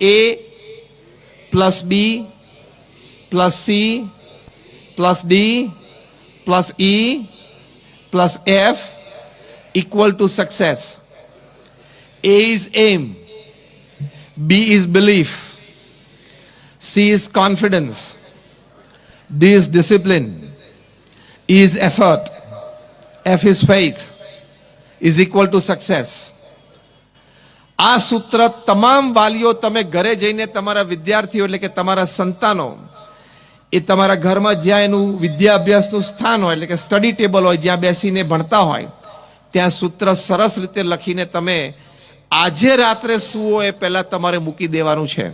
A plus B plus C plus D plus E plus F equal to success. A is aim, B is belief, C is confidence, D is discipline, E is effort, F is faith, is equal to success. આ સૂત્ર તમામ વાલીઓ તમે ઘરે જઈને તમારા વિદ્યાર્થીઓ એટલે કે તમારા સંતાનો એ તમારા ઘરમાં જ્યાં એનું વિદ્યા અભ્યાસનું સ્થાન હોય એટલે કે સ્ટડી ટેબલ હોય જ્યાં બેસીને ભણતા હોય ત્યાં સૂત્ર સરસ રીતે લખીને તમે આજે રાત્રે સુવો એ પહેલા તમારે મૂકી દેવાનું છે.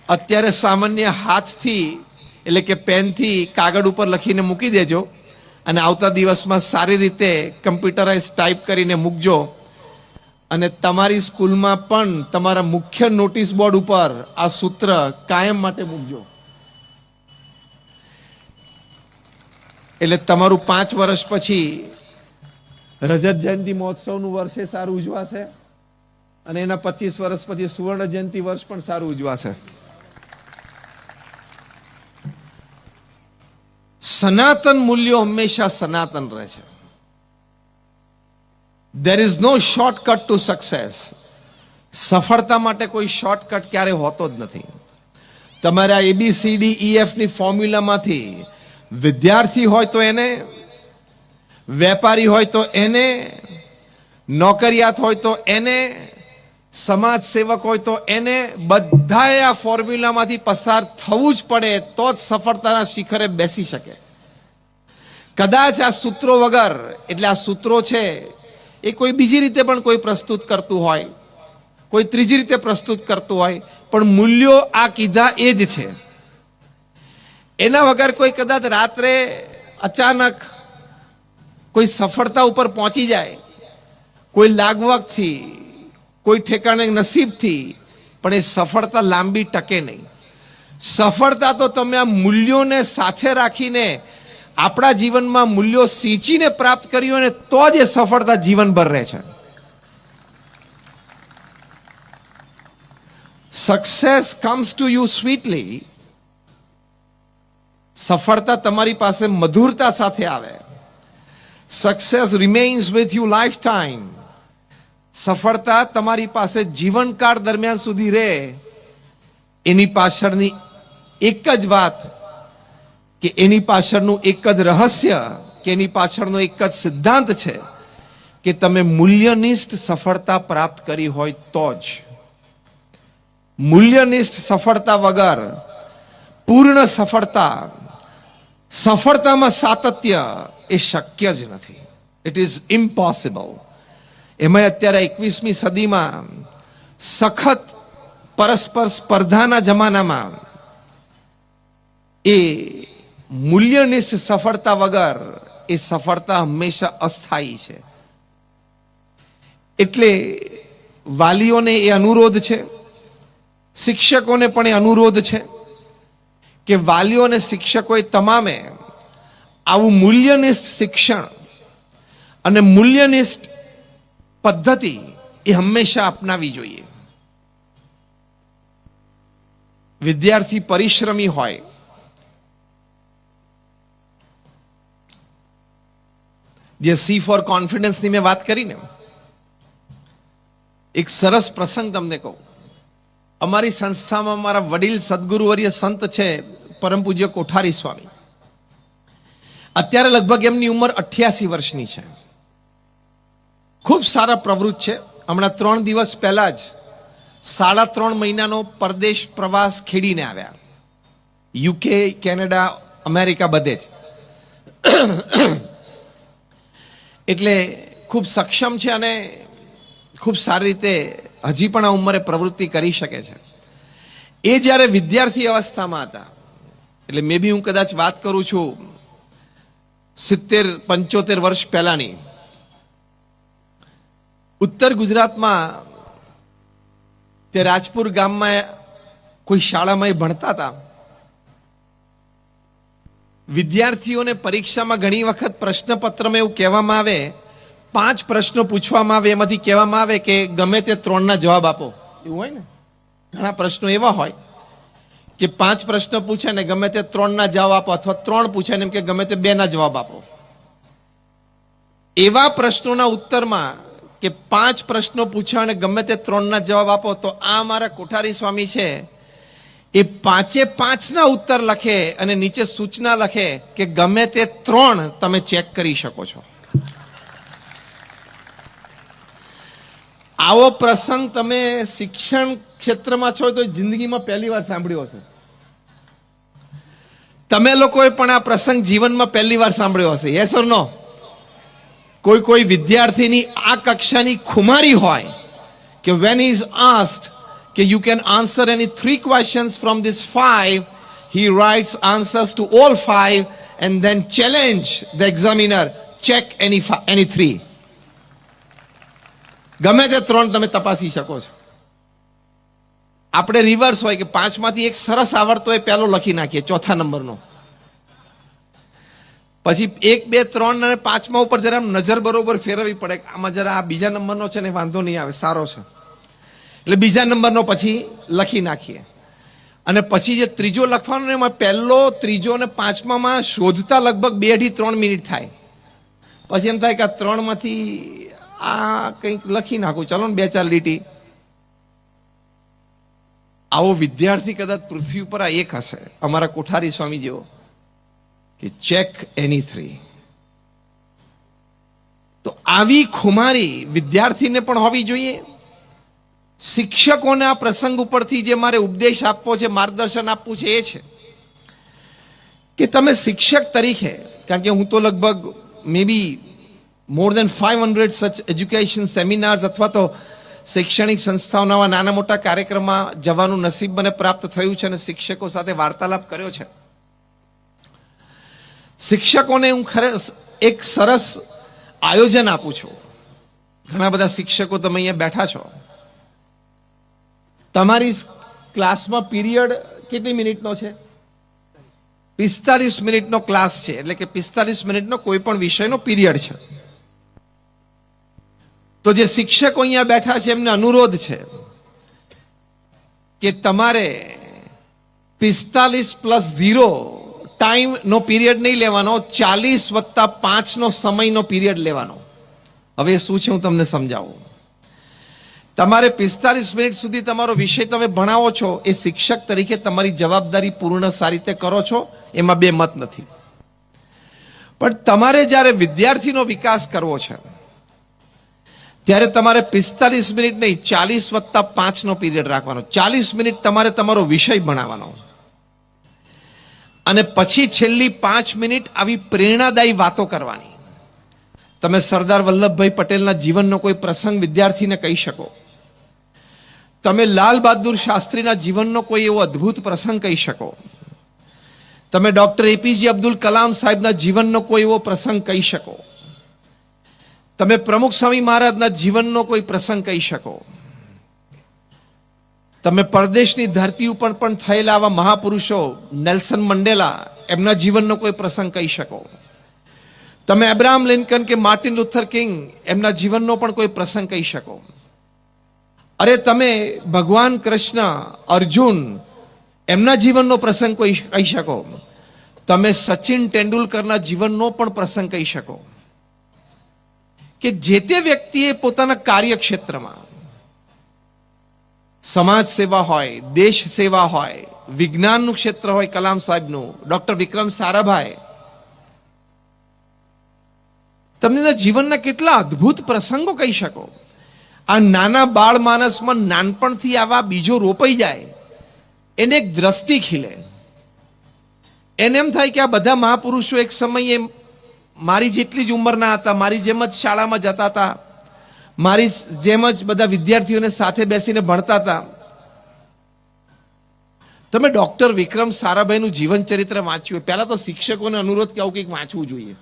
અત્યારે સામાન્ય હાથથી એટલે કે પેનથી કાગળ ઉપર લખીને મૂકી દેજો અને આવતા દિવસમાં સારી રીતે કમ્પ્યુટરાઇઝ ટાઈપ કરીને મૂકજો અને તમારી સ્કૂલમાં પણ તમારા મુખ્ય નોટિસ બોર્ડ ઉપર આ સૂત્ર કાયમ માટે મૂકજો. એટલે તમારું 5 વર્ષ પછી રજત જયંતિ મહોત્સવનું વર્ષે સારું ઉજવાશે અને એના 25 વર્ષ પછી સુવર્ણ જયંતિ વર્ષ પણ સારું ઉજવાશે. સનાતન મૂલ્યો હંમેશા સનાતન રહે છે. there is no shortcut to success. સફળતા માટે કોઈ શોર્ટકટ ક્યારે હોતો જ નથી. તમારા ABCDEF ની ફોર્મ્યુલામાંથી વિદ્યાર્થી હોય તો એને, વેપારી હોય તો એને, નોકરિયાત હોય તો એને, સમાજ સેવક હોય તો એને, બધાએ આ ફોર્મ્યુલામાંથી પસાર થવું જ પડે તો જ સફળતાના શિખરે બેસી શકે. કદાચ આ સૂત્રો વગર એટલે આ સૂત્રો છે એ કોઈ બીજી રીતે પણ કોઈ પ્રસ્તુત કરતું હોય, કોઈ ત્રીજી રીતે પ્રસ્તુત કરતું હોય, પણ મૂલ્યો આ કીધા એ જ છે. એના વગર કોઈ કદાચ રાત્રે અચાનક કોઈ સફળતા ઉપર પહોંચી જાય, કોઈ લાગવગથી, કોઈ ઠેકાણે નસીબથી, પણ એ સફળતા લાંબી ટકે નહીં. સફળતા તો તમે આ મૂલ્યોને સાથે રાખીને આપણા જીવનમાં મૂલ્યો સિંચીને પ્રાપ્ત કર્યું અને તો જ એ સફળતા જીવનભર રહે છે. Success comes to you સ્વીટલી. સફળતા તમારી પાસે મધુરતા સાથે આવે. Success remains with you life time. સફળતા તમારી પાસે જીવનકાળ દરમિયાન સુધી રહે. એની પાછળની એક જ વાત કે એની પાછળનું એક જ રહસ્ય કે એની પાછળનો એક જ સિદ્ધાંત છે કે તમે મૂલ્યનિષ્ઠ સફળતા પ્રાપ્ત કરી હોય તો જ. મૂલ્યનિષ્ઠ સફળતા વગર પૂર્ણ સફળતા, સફળતામાં સાતત્ય એ શક્ય જ નથી. It is impossible. એમાં અત્યારે 21મી સદીમાં સખત પરસ્પર સ્પર્ધાના જમાનામાં એ મૂલ્યનિષ્ઠ સફળતા વગર એ સફળતા હંમેશા અસ્થાયી છે. એટલે વાલીઓને એ અનુરોધ છે, શિક્ષકોને પણ એ અનુરોધ છે કે વાલીઓ અને શિક્ષકોએ તમામે આવું મૂલ્યનિષ્ઠ શિક્ષણ અને મૂલ્યનિષ્ઠ પદ્ધતિ એ હંમેશા અપનાવી જોઈએ. વિદ્યાર્થી પરિશ્રમી હોય, જે સી ફોર કોન્ફિડન્સની મેં વાત કરીને, એક સરસ પ્રસંગ તમને કહું. અમારી સંસ્થામાં મારા વડીલ સદગુરુવર્ય સંત છે પરમ પૂજ્ય કોઠારી સ્વામી. અત્યારે લગભગ એમની ઉંમર 88 વર્ષની છે. ખૂબ સારા પ્રવૃત્ત છે. હમણાં 3 દિવસ પહેલા જ 3.5 મહિનાનો પરદેશ પ્રવાસ ખેડીને આવ્યા. UK, કેનેડા, અમેરિકા બધે જ. એટલે ખૂબ સક્ષમ છે અને ખૂબ સારી રીતે હજી પણ આ ઉંમરે પ્રવૃત્તિ કરી શકે છે. એ જ્યારે વિદ્યાર્થી અવસ્થામાં હતા, એટલે મે બી હું કદાચ વાત કરું છું 70-75 વર્ષ પહેલાની, ઉત્તર ગુજરાતમાં તે રાજપુર ગામમાં કોઈ શાળામાં એ ભણતા હતા. વિદ્યાર્થીઓને પરીક્ષામાં ઘણી વખત પ્રશ્નપત્રમાં એવું કહેવામાં આવે 5 પ્રશ્નો પૂછવામાં આવે, એમાંથી કહેવામાં આવે કે ગમે તે 3ના જવાબ આપો. એવું હોય ને, ઘણા પ્રશ્નો એવા હોય કે 5 પ્રશ્નો પૂછે ને ગમે તે 3ના જવાબ આપો, અથવા 3 પૂછે ને એમ કે ગમે તે 2ના જવાબ આપો. એવા પ્રશ્નોના ઉત્તરમાં કે 5 પ્રશ્નો પૂછ્યા અને ગમે તે 3ના જવાબ આપો, તો આ મારા કોઠારી સ્વામી છે એ 5ના ઉત્તર લખે અને નીચે સૂચના લખે કે ગમે તે 3 તમે ચેક કરી શકો છો. આવો પ્રસંગ તમે શિક્ષણ ક્ષેત્રમાં છો તો જિંદગીમાં પહેલી વાર સાંભળ્યો હશે. તમે લોકોએ પણ આ પ્રસંગ જીવનમાં પહેલી વાર સાંભળ્યો હશે. યસ ઓર નો? કોઈ વિદ્યાર્થીની આ કક્ષાની ખુમારી હોય કે when he is asked કે you can answer any 3 questions from this 5, he writes answers to all 5 and then challenge the examiner, check any 3. ગમે તે 3 તમે તપાસી શકો છો. આપણે રિવર્સ હોય કે 5માંથી એક સરસ આવડતો એ પહેલો લખી નાખીએ, 4થા નંબરનો. પછી 1, 2, 3 અને 5મા ઉપર જરા નજર બરોબર ફેરવવી પડે. આમાં જરા આ બીજા નંબરનો છે ને વાંધો નહીં આવે, સારો છે, એટલે બીજા નંબરનો પછી લખી નાખીએ. અને પછી જે ત્રીજો લખવાનો ને એમાં પહેલો, ત્રીજો અને 5મામાં શોધતા લગભગ 2 થી 3 મિનિટ થાય. પછી એમ થાય કે આ 3માંથી આ કંઈક લખી નાખું, ચલો ને 2-4 લીટી. આવો વિદ્યાર્થી કદાચ પૃથ્વી ઉપર આ એક હશે, અમારા કોઠારી સ્વામી જેવો, કે ચેક એની 3. તો આવી ખુમારી વિદ્યાર્થીને પણ હોવી જોઈએ. શિક્ષકોને આ પ્રસંગ ઉપરથી જે મારે ઉપદેશ આપવો છે, માર્ગદર્શન આપવું છે, એ છે કે તમે શિક્ષક તરીકે, કારણ કે હું તો લગભગ મે બી more than 500 such education seminars અથવા તો શૈક્ષણિક સંસ્થાઓના નાના મોટા કાર્યક્રમમાં જવાનું નસીબ મને પ્રાપ્ત થયું છે અને શિક્ષકો સાથે વાર્તાલાપ કર્યો છે. શિક્ષકોને હું એક સરસ આયોજન આપું છું. ઘણા બધા શિક્ષકો તમે અહીંયા બેઠા છો. તમારી ક્લાસમાં પીરિયડ કેટલી મિનિટનો છે? 45 મિનિટનો ક્લાસ છે, એટલે કે 45 મિનિટનો કોઈ પણ વિષયનો પીરિયડ છે. તો જે શિક્ષકો અહીંયા બેઠા છે એમને અનુરોધ છે કે તમારે 45+0 ટાઈમનો પીરિયડ નહીં લેવાનો, 40+5નો સમયનો પીરિયડ લેવાનો. હવે શું છે હું તમને સમજાવું. તમારે 45 મિનિટ સુધી તમારો વિષય તમે ભણાવો છો, એ શિક્ષક તરીકે તમારી જવાબદારી પૂર્ણ સારી રીતે કરો છો, એમાં બે મત નથી. પણ તમારે જ્યારે વિદ્યાર્થીનો વિકાસ કરવો છે ત્યારે તમારે 45 મિનિટ નહીં, 40+5નો પીરિયડ રાખવાનો. 40 મિનિટ તમારે તમારો વિષય ભણાવવાનો અને પછી છેલ્લી 5 મિનિટ આવી પ્રેરણાદાયી વાતો કરવાની. તમે સરદાર વલ્લભભાઈ પટેલના જીવનનો કોઈ પ્રસંગ વિદ્યાર્થીને કહી શકો. તમે લાલ બહાદુર શાસ્ત્રીના જીવનનો કોઈ એવો અદ્ભુત પ્રસંગ કહી શકો. તમે ડોક્ટર એપીજે અબ્દુલ કલામ સાહેબના જીવનનો કોઈ એવો પ્રસંગ કહી શકો. તમે પ્રમુખ સ્વામી મહારાજના જીવનનો કોઈ પ્રસંગ કહી શકો. તમે પરદેશની ધરતી ઉપર પણ થયેલા આવા મહાપુરુષો નેલ્સન મંડેલા, એમના જીવનનો કોઈ પ્રસંગ કહી શકો. તમે અબ્રાહમ લિંકન કે માર્ટિન લુથર કિંગ, એમના જીવનનો પણ કોઈ પ્રસંગ કહી શકો. અરે તમે ભગવાન કૃષ્ણ, અર્જુન, એમના જીવનનો પ્રસંગ કોઈ કહી શકો. તમે સચિન તેંડુલકરના જીવનનો પણ પ્રસંગ કહી શકો. કે જે તે વ્યક્તિએ પોતાના કાર્યક્ષેત્રમાં સમાજ સેવા હોય, દેશ સેવા હોય, વિજ્ઞાનનું ક્ષેત્ર હોય, કલામ સાહેબનું, ડોક્ટર વિક્રમ સારાભાઈ, તમને જીવનના કેટલા અદ્ભુત પ્રસંગો કહી શકો. આ નાના બાળ માનસમાં નાનપણથી આવા બીજો રોપાઈ જાય, એને એક દ્રષ્ટિ ખીલે. એને એમ થાય કે આ બધા મહાપુરુષો એક સમયે મારી જેટલી જ ઉંમરના હતા, મારી જેમ જ શાળામાં જતા હતા, મારી જેમ જ બધા વિદ્યાર્થીઓને સાથે બેસીને ભણતા હતા. તમે ડોક્ટર વિક્રમ સારાભાઈનું જીવન ચરિત્ર વાંચ્યું. પહેલા તો શિક્ષકોને અનુરોધ કે આવું કંઈક વાંચવું જોઈએ.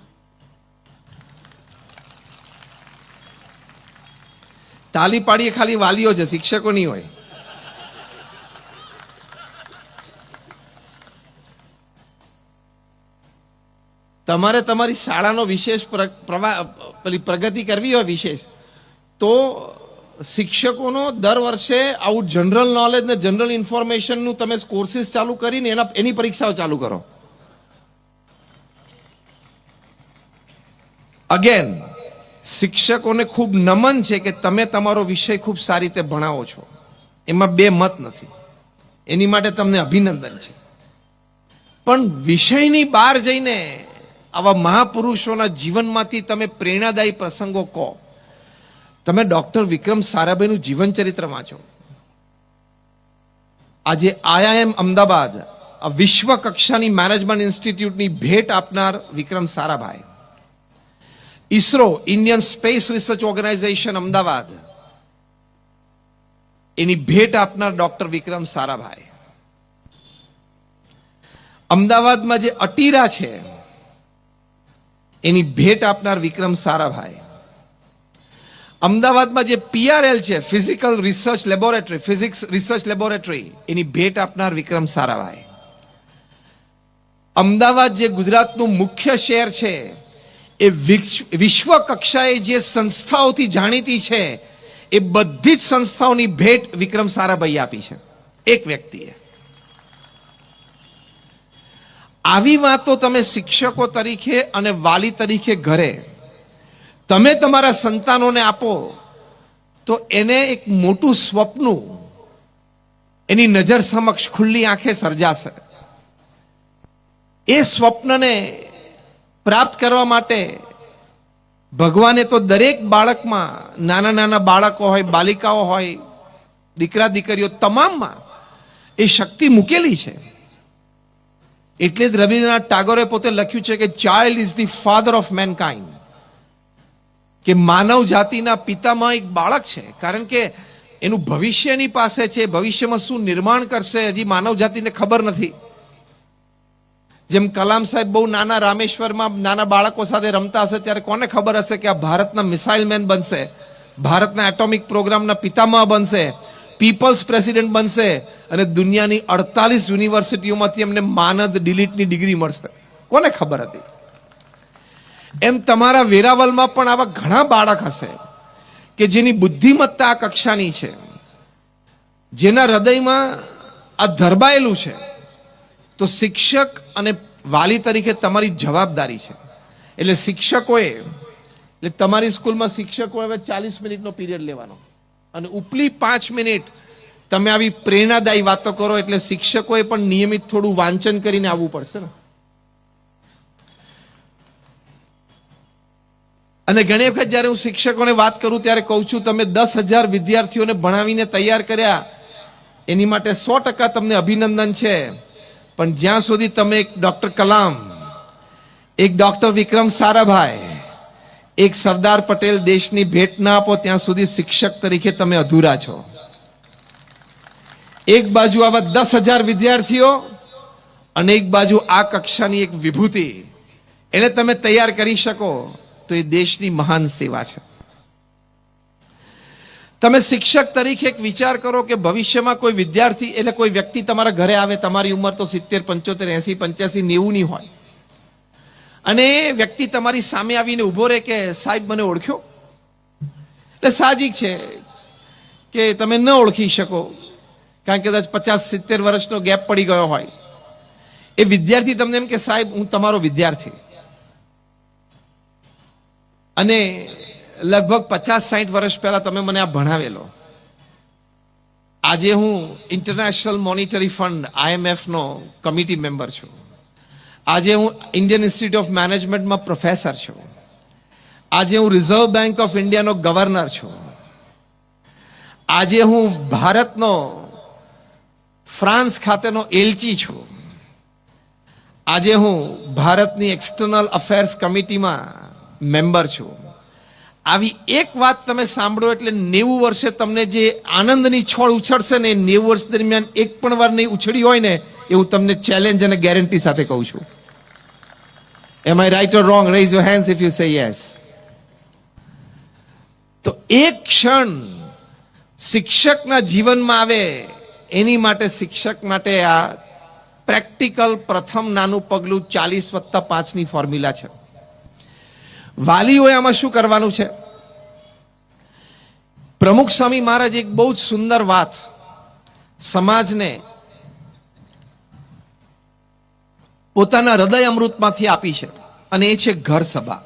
તાલી પાડીએ ખાલી વાલીઓ છે, શિક્ષકો નહીં હોય. તમારે તમારી શાળાનો વિશેષ પેલી પ્રગતિ કરવી હોય વિશેષ, તો શિક્ષકોનો દર વર્ષે આવું જનરલ નોલેજ ને જનરલ ઇન્ફોર્મેશનનું તમે કોર્સિસ ચાલુ કરીને એની પરીક્ષાઓ ચાલુ કરો. અગેન શિક્ષકોને ખૂબ નમન છે કે તમે તમારો વિષય ખૂબ સારી રીતે ભણાવો છો, એમાં બે મત નથી, એની માટે તમને અભિનંદન છે. પણ વિષયની બહાર જઈને આવા મહાપુરુષોના જીવનમાંથી તમે પ્રેરણાદાયી પ્રસંગો કહો. તમે ડોક્ટર વિક્રમ સારાભાઈનું જીવન ચરિત્ર વાંચો. આજે IIM અમદાવાદ આ વિશ્વ કક્ષાની મેનેજમેન્ટ ઇન્સ્ટિટ્યૂટની ભેટ આપનાર Vikram Sarabhai, ISRO Indian space research organisation Ahmedabad એની ભેટ આપનાર ડોક્ટર વિક્રમ સારાભાઈ, અમદાવાદમાં જે અટીરા છે એની ભેટ આપનાર વિક્રમ સારાભાઈ, અમદાવાદમાં જે PRL છે physical research laboratory, physics research laboratory એની ભેટ આપનાર વિક્રમ સારાભાઈ, અમદાવાદ જે ગુજરાતનું મુખ્ય શહેર છે એ વિશ્વ કક્ષાએ જે સંસ્થાઓથી જાણીતી છે એ બધી જ સંસ્થાઓની ભેટ વિક્રમ સારાભાઈ આપી છે એક વ્યક્તિએ. આવી વાતો તમે શિક્ષકો તરીકે અને વાલી તરીકે ઘરે તમે તમારા સંતાનોને આપો તો એને એક મોટું સ્વપ્ન એની નજર સમક્ષ ખુલ્લી આંખે સર્જાશે. એ સ્વપ્નને પ્રાપ્ત કરવા માટે ભગવાને તો દરેક બાળકમાં, નાના નાના બાળકો હોય, બાલિકાઓ હોય, દીકરા દીકરીઓ તમામમાં એ શક્તિ મૂકેલી છે. એટલે જ રવિન્દ્રનાથ ટાગોરે પોતે લખ્યું છે કે child is the father of mankind, કે માનવ જાતિના પિતામાં એક બાળક છે. કારણ કે એનું ભવિષ્ય એની પાસે છે, ભવિષ્યમાં શું નિર્માણ કરશે હજી માનવ જાતિને ખબર નથી. જેમ કલામ સાહેબ બહુ નાના રામેશ્વરમાં નાના બાળકો સાથે રમતા હશે ત્યારે કોને ખબર હશે કે આ ભારતના મિસાઇલ મેન બનશે, ભારતના એટોમિક પ્રોગ્રામના પિતામહ બનશે, પીપલ્સ પ્રેસિડેન્ટ બનશે અને દુનિયાની 48 યુનિવર્સિટીઓમાંથી એમને માનદ ડિલીટની ડિગ્રી મળશે. કોને ખબર હતી? એમ તમારા વેરાવલમાં પણ આવા ઘણા બાળક હશે કે જેની બુદ્ધિમત્તા આ કક્ષાની છે, જેના હૃદયમાં આ ધરબાયેલું છે. તો શિક્ષક અને વાલી તરીકે તમારી જવાબદારી છે. એટલે શિક્ષકોએ, એટલે તમારી સ્કૂલમાં શિક્ષકોએ હવે 40 મિનિટનો પીરિયડ લેવાનો અને ઉપલી 5 મિનિટ તમે આવી પ્રેરણાદાયી વાતો કરો. એટલે શિક્ષકોએ પણ નિયમિત થોડું વાંચન કરીને આવવું પડશે ને. અને ઘણી વખત જ્યારે હું શિક્ષકોને વાત કરું ત્યારે કહું છું તમે 10,000 વિદ્યાર્થીઓને ભણાવીને તૈયાર કર્યા એની માટે 100% તમને અભિનંદન છે. પણ જ્યાં સુધી તમે એક ડોક્ટર કલામ, એક ડોક્ટર વિક્રમ સારાભાઈ, એક સરદાર પટેલ દેશની ભેટ ના આપો ત્યાં સુધી શિક્ષક તરીકે તમે અધૂરા છો. એક બાજુ આવા 10,000 વિદ્યાર્થીઓ અને એક બાજુ આ કક્ષાની એક વિભૂતિ, એને તમે તૈયાર કરી શકો તો એ દેશની મહાન સેવા છે. તમે શિક્ષક તરીકે એક વિચાર કરો કે ભવિષ્યમાં કોઈ વિદ્યાર્થી, એટલે કોઈ વ્યક્તિ તમારા ઘરે આવે, તમારી ઉંમર તો 70, 75, 80, 85, 90 ની હોય, અને એ વ્યક્તિ તમારી સામે આવીને ઊભો રહે કે સાહેબ મને ઓળખ્યો. એટલે સાહજિક છે કે તમે ન ઓળખી શકો, કારણ કે કદાચ 50-70 વર્ષનો ગેપ પડી ગયો હોય. એ વિદ્યાર્થી તમને એમ કે સાહેબ હું તમારો વિદ્યાર્થી, અને લગભગ 50-60 વર્ષ પહેલા તમે મને આ ભણાવેલો. આજે હું ઇન્ટરનેશનલ મોનિટરી ફંડ IMF નો કમિટી મેમ્બર છું. આજે હું ઇન્ડિયન ઇન્સ્ટિટ્યૂટ ઓફ મેનેજમેન્ટમાં પ્રોફેસર છું. આજે હું રિઝર્વ બેંક ઓફ ઇન્ડિયાનો ગવર્નર છું. આજે હું ભારતનો ફ્રાન્સ ખાતેનો એલચી છું. આજે હું ભારતની એક્સટર્નલ અફેર્સ કમિટીમાં મેમ્બર છું. આવી એક વાત તમે સાંભળો એટલે 90 વર્ષે તમને જે આનંદની છોડ ઉછળશે ને, 90 વર્ષ દરમિયાન એક પણ વાર નહીં ઉછળી હોય ને, એવું તમને ચેલેન્જ અને ગેરંટી સાથે કહું છું. Am I right or wrong? Raise your hands if you say yes. તો એક ક્ષણ શિક્ષકના જીવનમાં આવે એની માટે શિક્ષક માટે આ પ્રેક્ટિકલ પ્રથમ નાનું પગલું 40+5 ની ફોર્મ્યુલા છે. વાલીઓએ આમાં શું કરવાનું છે? પ્રમુખ સ્વામી મહારાજ એક બહુ જ સુંદર વાત સમાજને પોતાના હૃદય અમૃતમાંથી આપી છે, અને એ છે ઘર સભા.